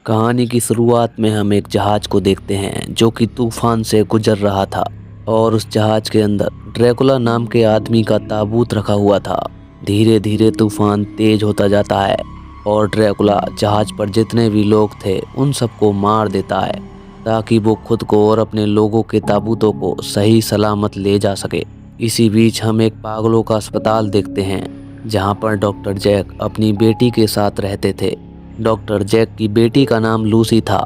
कहानी की शुरुआत में हम एक जहाज को देखते हैं जो कि तूफान से गुजर रहा था और उस जहाज के अंदर ड्रैकुला नाम के आदमी का ताबूत रखा हुआ था। धीरे धीरे तूफान तेज होता जाता है और ड्रैकुला जहाज पर जितने भी लोग थे उन सबको मार देता है ताकि वो खुद को और अपने लोगों के ताबूतों को सही सलामत ले जा सके। इसी बीच हम एक पागलों का अस्पताल देखते हैं जहाँ पर डॉक्टर जैक अपनी बेटी के साथ रहते थे। डॉक्टर जैक की बेटी का नाम लूसी था,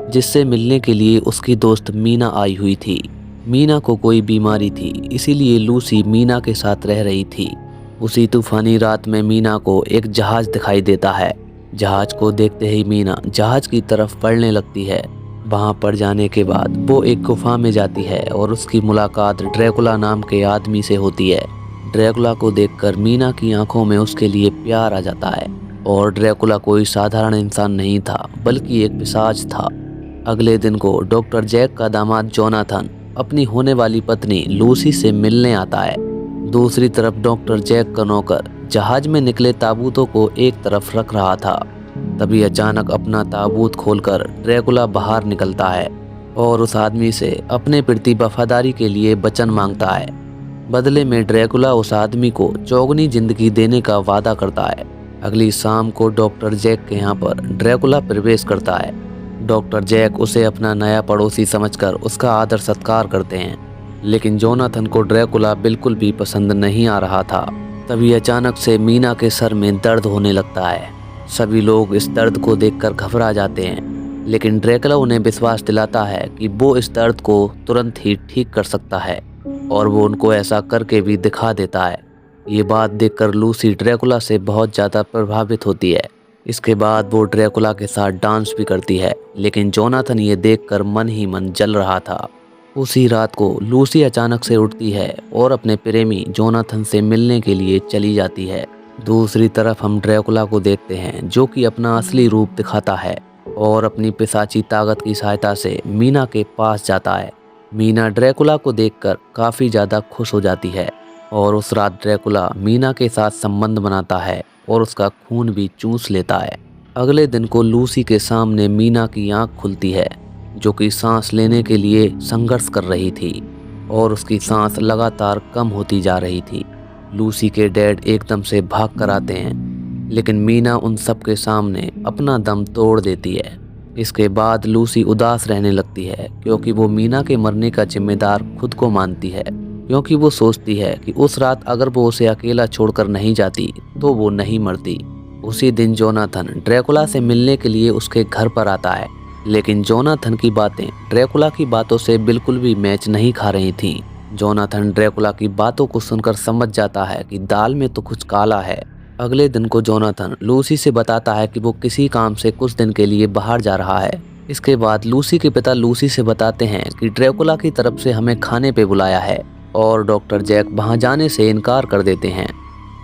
जिससे मिलने के लिए उसकी दोस्त मीना आई हुई थी। मीना को कोई बीमारी थी, इसीलिए लूसी मीना के साथ रह रही थी। उसी तूफानी रात में मीना को एक जहाज दिखाई देता है। जहाज को देखते ही मीना जहाज की तरफ बढ़ने लगती है। वहां पर जाने के बाद वो एक गुफा में जाती है और उसकी मुलाकात ड्रैकुला नाम के आदमी से होती है। ड्रैकुला को देखकर मीना की आंखों में उसके लिए प्यार आ जाता है और ड्रैकुला कोई साधारण इंसान नहीं था बल्कि एक पिशाच था। अगले दिन को डॉक्टर जैक का दामाद जोनाथन अपनी होने वाली पत्नी लूसी से मिलने आता है। दूसरी तरफ डॉक्टर जैक का नौकर जहाज में निकले ताबूतों को एक तरफ रख रहा था। तभी अचानक अपना ताबूत खोलकर ड्रैकुला बाहर निकलता है और उस आदमी से अपने प्रति वफादारी के लिए वचन मांगता है। बदले में ड्रैकुला उस आदमी को चौगुनी जिंदगी देने का वादा करता है। अगली शाम को डॉक्टर जैक के यहाँ पर ड्रैकुला प्रवेश करता है। डॉक्टर जैक उसे अपना नया पड़ोसी समझकर उसका आदर सत्कार करते हैं, लेकिन जोनाथन को ड्रैकुला बिल्कुल भी पसंद नहीं आ रहा था। तभी अचानक से मीना के सर में दर्द होने लगता है। सभी लोग इस दर्द को देखकर घबरा जाते हैं, लेकिन ड्रैकुला उन्हें विश्वास दिलाता है कि वो इस दर्द को तुरंत ही ठीक कर सकता है और वो उनको ऐसा करके भी दिखा देता है। ये बात देखकर लूसी ड्रैकुला से बहुत ज़्यादा प्रभावित होती है। इसके बाद वो ड्रैकुला के साथ डांस भी करती है, लेकिन जोनाथन ये देखकर मन ही मन जल रहा था। उसी रात को लूसी अचानक से उठती है और अपने प्रेमी जोनाथन से मिलने के लिए चली जाती है। दूसरी तरफ हम ड्रैकुला को देखते हैं जो कि अपना असली रूप दिखाता है और अपनी पिशाची ताकत की सहायता से मीना के पास जाता है। मीना ड्रैकुला को देखकर काफ़ी ज़्यादा खुश हो जाती है और उस रात ड्रैकुला मीना के साथ संबंध बनाता है और उसका खून भी चूस लेता है। अगले दिन को लूसी के सामने मीना की आंख खुलती है जो कि सांस लेने के लिए संघर्ष कर रही थी और उसकी सांस लगातार कम होती जा रही थी। लूसी के डैड एकदम से भाग कर आते हैं, लेकिन मीना उन सब के सामने अपना दम तोड़ देती है। इसके बाद लूसी उदास रहने लगती है क्योंकि वो मीना के मरने का जिम्मेदार खुद को मानती है, क्योंकि वो सोचती है कि उस रात अगर वो उसे अकेला छोड़कर नहीं जाती तो वो नहीं मरती। उसी दिन जोनाथन ड्रैकुला से मिलने के लिए उसके घर पर आता है, लेकिन जोनाथन की बातें ड्रैकुला की बातों से बिल्कुल भी मैच नहीं खा रही थीं। जोनाथन ड्रैकुला की बातों को सुनकर समझ जाता है कि दाल में तो कुछ काला है। अगले दिन को जोनाथन लूसी से बताता है कि वो किसी काम से कुछ दिन के लिए बाहर जा रहा है। इसके बाद लूसी के पिता लूसी से बताते हैं कि ड्रैकुला की तरफ से हमें खाने पे बुलाया है और डॉक्टर जैक वहां जाने से इनकार कर देते हैं,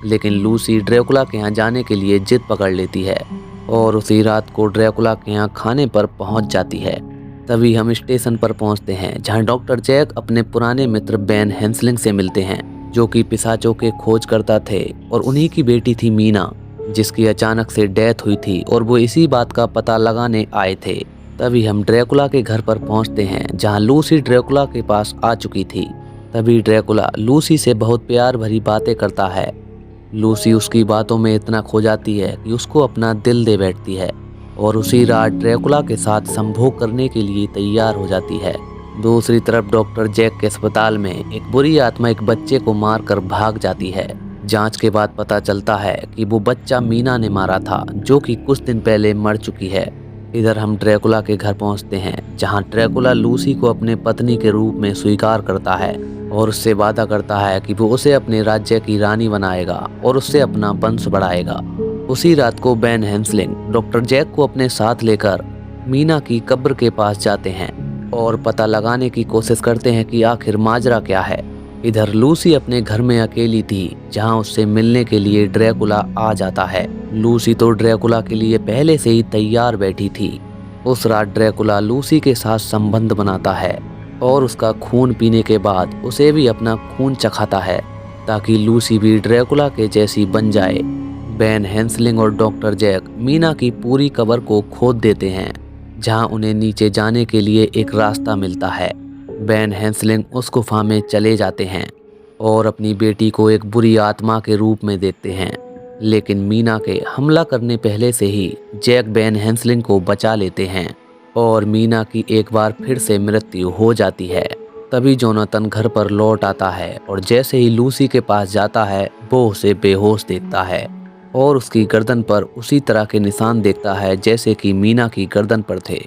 लेकिन लूसी ड्रैकुला के यहाँ जाने के लिए जिद पकड़ लेती है और उसी रात को ड्रैकुला के यहाँ खाने पर पहुंच जाती है। तभी हम स्टेशन पर पहुंचते हैं जहां डॉक्टर जैक अपने पुराने मित्र बेन हेंसलिंग से मिलते हैं जो कि पिशाचों के खोज करता थे और उन्हीं की बेटी थी मीना, जिसकी अचानक से डेथ हुई थी और वो इसी बात का पता लगाने आए थे। तभी हम ड्रैकुला के घर पर पहुंचते हैं जहां लूसी ड्रैकुला के पास आ चुकी थी। तभी ड्रैकुला लूसी से बहुत प्यार भरी बातें करता है। लूसी उसकी बातों में इतना खो जाती है कि उसको अपना दिल दे बैठती है और उसी रात ड्रैकुला के साथ संभोग करने के लिए तैयार हो जाती है। दूसरी तरफ डॉक्टर जैक के अस्पताल में एक बुरी आत्मा एक बच्चे को मारकर भाग जाती है। जांच के बाद पता चलता है कि वो बच्चा मीना ने मारा था जो कि कुछ दिन पहले मर चुकी है। इधर हम ड्रैकुला के घर पहुंचते हैं जहां ड्रैकुला लूसी को अपने पत्नी के रूप में स्वीकार करता है और उससे वादा करता है कि वो उसे अपने राज्य की रानी बनाएगा और उससे अपना वंश बढ़ाएगा। उसी रात को बेन हेंसलिंग डॉक्टर जैक को अपने साथ लेकर मीना की कब्र के पास जाते हैं और पता लगाने की कोशिश करते हैं कि आखिर माजरा क्या है। इधर लूसी अपने घर में अकेली थी जहां उससे मिलने के लिए ड्रैकुला आ जाता है। लूसी तो ड्रैकुला के लिए पहले से ही तैयार बैठी थी। उस रात ड्रैकुला लूसी के साथ संबंध बनाता है और उसका खून पीने के बाद उसे भी अपना खून चखाता है ताकि लूसी भी ड्रैकुला के जैसी बन जाए। बेन हेंसलिंग और डॉक्टर जैक मीना की पूरी कबर को खोद देते हैं, जहां उन्हें नीचे जाने के लिए एक रास्ता मिलता है। बेन हेंसलिंग उस गुफा में चले जाते हैं और अपनी बेटी को एक बुरी आत्मा के रूप में देखते हैं, लेकिन मीना के हमला करने पहले से ही जैक बेन हेंसलिंग को बचा लेते हैं और मीना की एक बार फिर से मृत्यु हो जाती है। तभी जोनाथन घर पर लौट आता है और जैसे ही लूसी के पास जाता है वो उसे बेहोश देखता है और उसकी गर्दन पर उसी तरह के निशान देखता है जैसे कि मीना की गर्दन पर थे।